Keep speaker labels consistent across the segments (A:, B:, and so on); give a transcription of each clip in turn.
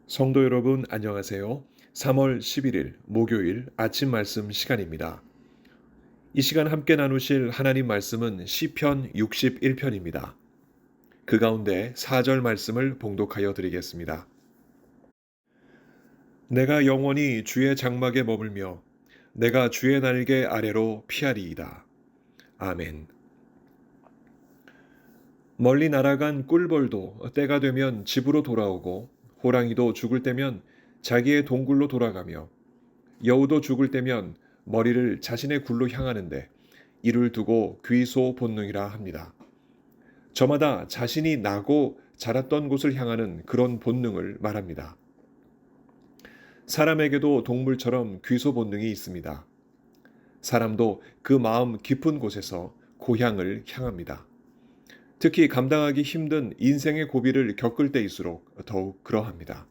A: 성도 여러분 안녕하세요. 3월 11일 목요일 아침 말씀 시간입니다. 이 시간 함께 나누실 하나님 말씀은 시편 61편입니다. 그 가운데 4절 말씀을 봉독하여 드리겠습니다. 내가 영원히 주의 장막에 머물며 내가 주의 날개 아래로 피하리이다. 아멘. 멀리 날아간 꿀벌도 때가 되면 집으로 돌아오고 호랑이도 죽을 때면 자기의 동굴로 돌아가며 여우도 죽을 때면 머리를 자신의 굴로 향하는데 이를 두고 귀소 본능이라 합니다. 저마다 자신이 나고 자랐던 곳을 향하는 그런 본능을 말합니다. 사람에게도 동물처럼 귀소 본능이 있습니다. 사람도 그 마음 깊은 곳에서 고향을 향합니다. 특히 감당하기 힘든 인생의 고비를 겪을 때일수록 더욱 그러합니다.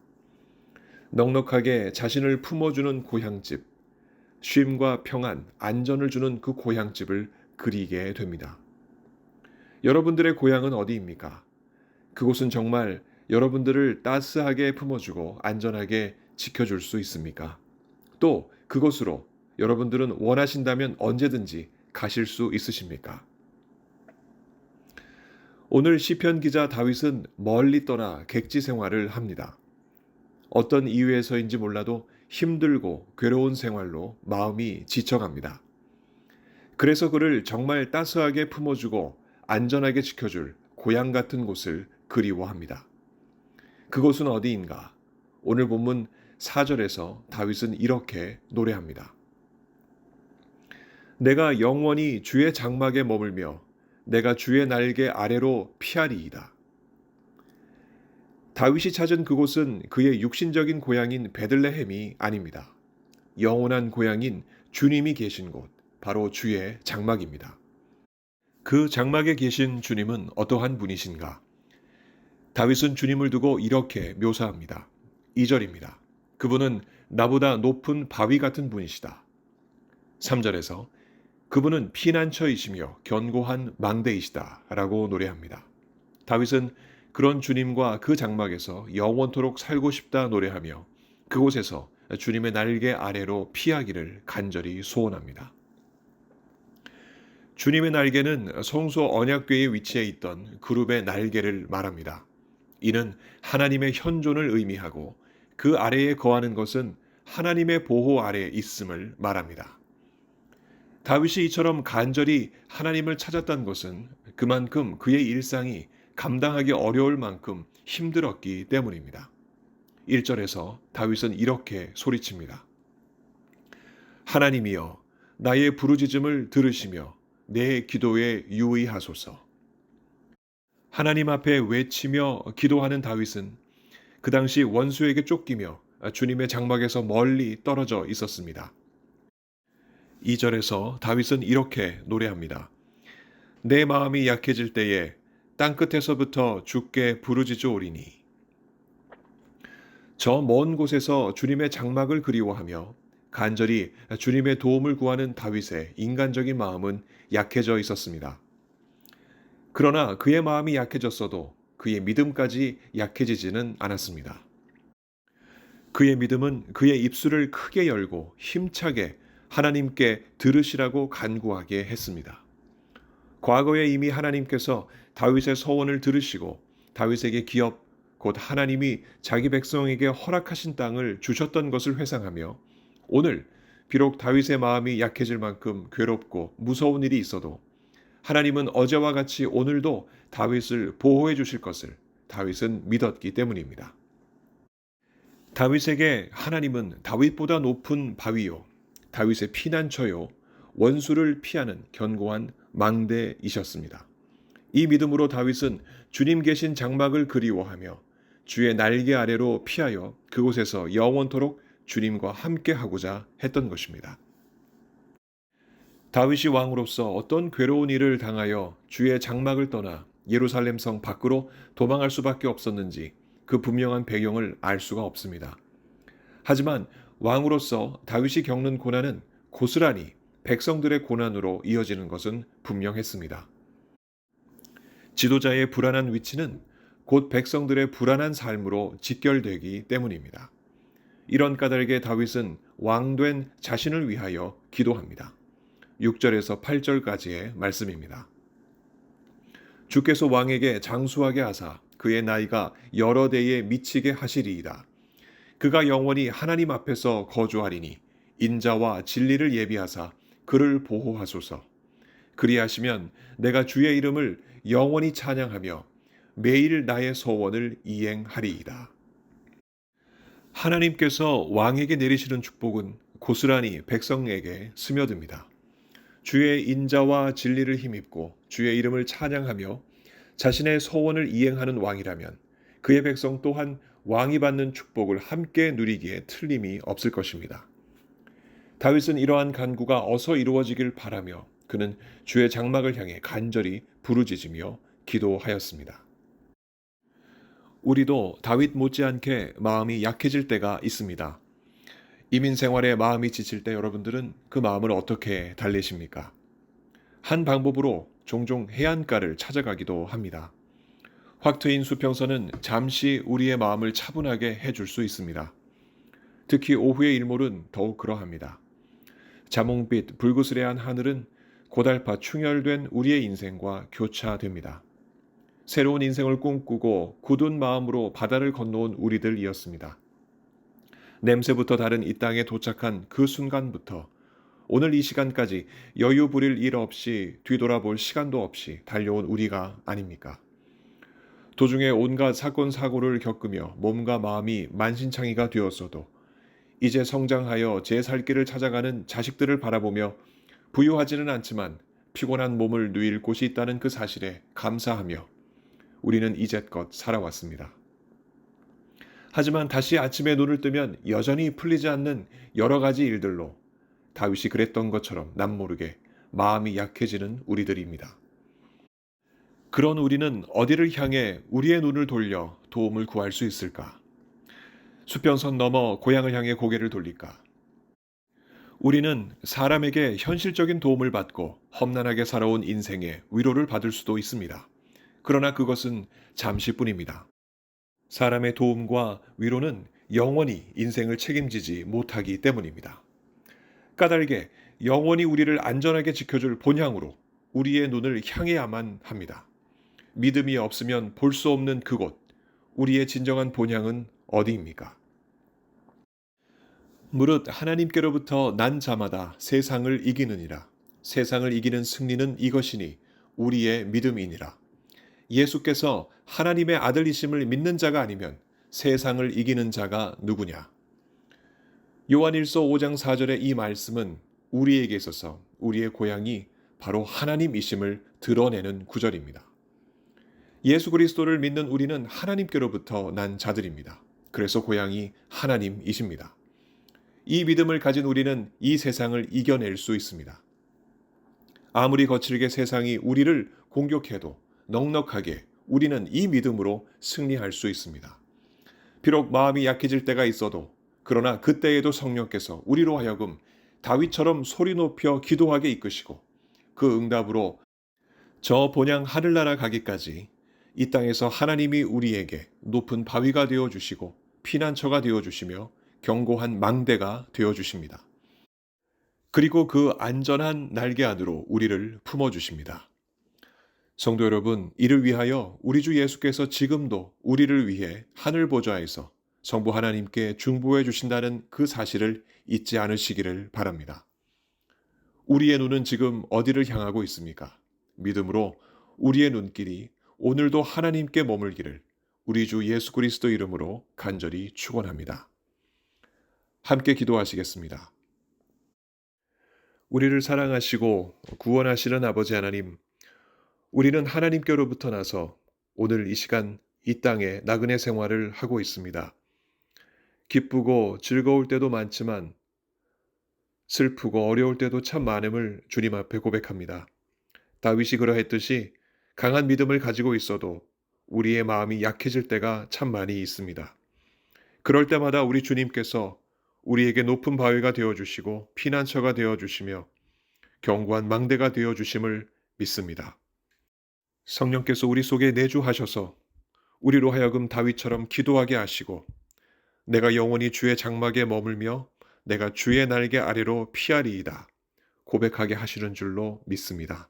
A: 넉넉하게 자신을 품어주는 고향집, 쉼과 평안, 안전을 주는 그 고향집을 그리게 됩니다. 여러분들의 고향은 어디입니까? 그곳은 정말 여러분들을 따스하게 품어주고 안전하게 지켜줄 수 있습니까? 또 그곳으로 여러분들은 원하신다면 언제든지 가실 수 있으십니까? 오늘 시편 기자 다윗은 멀리 떠나 객지 생활을 합니다. 어떤 이유에서인지 몰라도 힘들고 괴로운 생활로 마음이 지쳐갑니다. 그래서 그를 정말 따스하게 품어주고 안전하게 지켜줄 고향 같은 곳을 그리워합니다. 그곳은 어디인가? 오늘 본문 4절에서 다윗은 이렇게 노래합니다. 내가 영원히 주의 장막에 머물며 내가 주의 날개 아래로 피하리이다. 다윗이 찾은 그곳은 그의 육신적인 고향인 베들레헴이 아닙니다. 영원한 고향인 주님이 계신 곳, 바로 주의 장막입니다. 그 장막에 계신 주님은 어떠한 분이신가? 다윗은 주님을 두고 이렇게 묘사합니다. 2절입니다. 그분은 나보다 높은 바위 같은 분이시다. 3절에서 그분은 피난처이시며 견고한 망대이시다 라고 노래합니다. 다윗은 그런 주님과 그 장막에서 영원토록 살고 싶다 노래하며 그곳에서 주님의 날개 아래로 피하기를 간절히 소원합니다. 주님의 날개는 성소 언약궤에 위치해 있던 그룹의 날개를 말합니다. 이는 하나님의 현존을 의미하고 그 아래에 거하는 것은 하나님의 보호 아래에 있음을 말합니다. 다윗이 이처럼 간절히 하나님을 찾았던 것은 그만큼 그의 일상이 감당하기 어려울 만큼 힘들었기 때문입니다. 1절에서 다윗은 이렇게 소리칩니다. 하나님이여 나의 부르짖음을 들으시며 내 기도에 유의하소서. 하나님 앞에 외치며 기도하는 다윗은 그 당시 원수에게 쫓기며 주님의 장막에서 멀리 떨어져 있었습니다. 2절에서 다윗은 이렇게 노래합니다. 내 마음이 약해질 때에 땅끝에서부터 주께 부르짖으오리니. 저 먼 곳에서 주님의 장막을 그리워하며 간절히 주님의 도움을 구하는 다윗의 인간적인 마음은 약해져 있었습니다. 그러나 그의 마음이 약해졌어도 그의 믿음까지 약해지지는 않았습니다. 그의 믿음은 그의 입술을 크게 열고 힘차게 하나님께 들으시라고 간구하게 했습니다. 과거에 이미 하나님께서 다윗의 서원을 들으시고 다윗에게 기업, 곧 하나님이 자기 백성에게 허락하신 땅을 주셨던 것을 회상하며 오늘 비록 다윗의 마음이 약해질 만큼 괴롭고 무서운 일이 있어도 하나님은 어제와 같이 오늘도 다윗을 보호해 주실 것을 다윗은 믿었기 때문입니다. 다윗에게 하나님은 다윗보다 높은 바위요, 다윗의 피난처요, 원수를 피하는 견고한 망대이셨습니다. 이 믿음으로 다윗은 주님 계신 장막을 그리워하며 주의 날개 아래로 피하여 그곳에서 영원토록 주님과 함께 하고자 했던 것입니다. 다윗이 왕으로서 어떤 괴로운 일을 당하여 주의 장막을 떠나 예루살렘 성 밖으로 도망할 수밖에 없었는지 그 분명한 배경을 알 수가 없습니다. 하지만 왕으로서 다윗이 겪는 고난은 고스란히 백성들의 고난으로 이어지는 것은 분명했습니다. 지도자의 불안한 위치는 곧 백성들의 불안한 삶으로 직결되기 때문입니다. 이런 까닭에 다윗은 왕된 자신을 위하여 기도합니다. 6절에서 8절까지의 말씀입니다. 주께서 왕에게 장수하게 하사 그의 나이가 여러 대에 미치게 하시리이다. 그가 영원히 하나님 앞에서 거주하리니 인자와 진리를 예비하사 그를 보호하소서. 그리하시면 내가 주의 이름을 영원히 찬양하며 매일 나의 소원을 이행하리이다. 하나님께서 왕에게 내리시는 축복은 고스란히 백성에게 스며듭니다. 주의 인자와 진리를 힘입고 주의 이름을 찬양하며 자신의 소원을 이행하는 왕이라면 그의 백성 또한 왕이 받는 축복을 함께 누리기에 틀림이 없을 것입니다. 다윗은 이러한 간구가 어서 이루어지길 바라며 그는 주의 장막을 향해 간절히 부르짖으며 기도하였습니다. 우리도 다윗 못지않게 마음이 약해질 때가 있습니다. 이민 생활에 마음이 지칠 때 여러분들은 그 마음을 어떻게 달래십니까? 한 방법으로 종종 해안가를 찾아가기도 합니다. 확 트인 수평선은 잠시 우리의 마음을 차분하게 해줄 수 있습니다. 특히 오후의 일몰은 더욱 그러합니다. 자몽빛 불그스레한 하늘은 고달파 충혈된 우리의 인생과 교차됩니다. 새로운 인생을 꿈꾸고 굳은 마음으로 바다를 건너온 우리들이었습니다. 냄새부터 다른 이 땅에 도착한 그 순간부터 오늘 이 시간까지 여유 부릴 일 없이 뒤돌아볼 시간도 없이 달려온 우리가 아닙니까? 도중에 온갖 사건 사고를 겪으며 몸과 마음이 만신창이가 되었어도 이제 성장하여 제 살 길을 찾아가는 자식들을 바라보며 부유하지는 않지만 피곤한 몸을 누일 곳이 있다는 그 사실에 감사하며 우리는 이제껏 살아왔습니다. 하지만 다시 아침에 눈을 뜨면 여전히 풀리지 않는 여러 가지 일들로 다윗이 그랬던 것처럼 남모르게 마음이 약해지는 우리들입니다. 그런 우리는 어디를 향해 우리의 눈을 돌려 도움을 구할 수 있을까? 수평선 넘어 고향을 향해 고개를 돌릴까? 우리는 사람에게 현실적인 도움을 받고 험난하게 살아온 인생에 위로를 받을 수도 있습니다. 그러나 그것은 잠시뿐입니다. 사람의 도움과 위로는 영원히 인생을 책임지지 못하기 때문입니다. 까닭에 영원히 우리를 안전하게 지켜줄 본향으로 우리의 눈을 향해야만 합니다. 믿음이 없으면 볼 수 없는 그곳, 우리의 진정한 본향은 어디입니까? 무릇 하나님께로부터 난 자마다 세상을 이기느니라. 세상을 이기는 승리는 이것이니 우리의 믿음이니라. 예수께서 하나님의 아들이심을 믿는 자가 아니면 세상을 이기는 자가 누구냐? 요한일서 5장 4절의 이 말씀은 우리에게 있어서 우리의 고향이 바로 하나님이심을 드러내는 구절입니다. 예수 그리스도를 믿는 우리는 하나님께로부터 난 자들입니다. 그래서 고향이 하나님이십니다. 이 믿음을 가진 우리는 이 세상을 이겨낼 수 있습니다. 아무리 거칠게 세상이 우리를 공격해도 넉넉하게 우리는 이 믿음으로 승리할 수 있습니다. 비록 마음이 약해질 때가 있어도 그러나 그때에도 성령께서 우리로 하여금 다윗처럼 소리 높여 기도하게 이끄시고 그 응답으로 저 본향 하늘나라 가기까지 이 땅에서 하나님이 우리에게 높은 바위가 되어주시고 피난처가 되어주시며 견고한 망대가 되어주십니다. 그리고 그 안전한 날개 안으로 우리를 품어주십니다. 성도 여러분, 이를 위하여 우리 주 예수께서 지금도 우리를 위해 하늘 보좌에서 성부 하나님께 중보해 주신다는 그 사실을 잊지 않으시기를 바랍니다. 우리의 눈은 지금 어디를 향하고 있습니까? 믿음으로 우리의 눈길이 오늘도 하나님께 머물기를 우리 주 예수 그리스도 이름으로 간절히 축원합니다. 함께 기도하시겠습니다. 우리를 사랑하시고 구원하시는 아버지 하나님, 우리는 하나님께로부터 나서 오늘 이 시간 이 땅에 나그네 생활을 하고 있습니다. 기쁘고 즐거울 때도 많지만 슬프고 어려울 때도 참 많음을 주님 앞에 고백합니다. 다윗이 그러했듯이 강한 믿음을 가지고 있어도 우리의 마음이 약해질 때가 참 많이 있습니다. 그럴 때마다 우리 주님께서 우리에게 높은 바위가 되어주시고 피난처가 되어주시며 견고한 망대가 되어주심을 믿습니다. 성령께서 우리 속에 내주하셔서 우리로 하여금 다윗처럼 기도하게 하시고 내가 영원히 주의 장막에 머물며 내가 주의 날개 아래로 피하리이다 고백하게 하시는 줄로 믿습니다.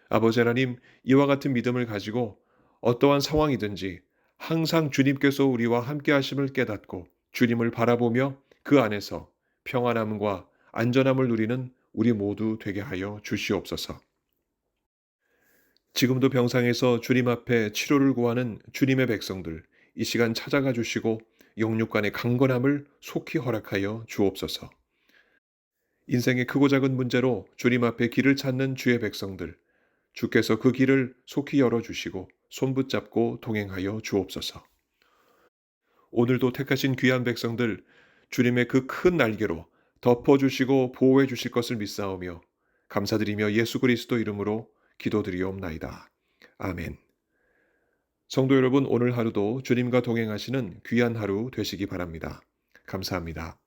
A: 아버지 하나님, 이와 같은 믿음을 가지고 어떠한 상황이든지 항상 주님께서 우리와 함께 하심을 깨닫고 주님을 바라보며 그 안에서 평안함과 안전함을 누리는 우리 모두 되게 하여 주시옵소서. 지금도 병상에서 주님 앞에 치료를 구하는 주님의 백성들, 이 시간 찾아가 주시고 영육간의 강건함을 속히 허락하여 주옵소서. 인생의 크고 작은 문제로 주님 앞에 길을 찾는 주의 백성들, 주께서 그 길을 속히 열어주시고 손붙잡고 동행하여 주옵소서. 오늘도 택하신 귀한 백성들, 주님의 그 큰 날개로 덮어주시고 보호해 주실 것을 믿사오며 감사드리며 예수 그리스도 이름으로 기도드리옵나이다. 아멘. 성도 여러분, 오늘 하루도 주님과 동행하시는 귀한 하루 되시기 바랍니다. 감사합니다.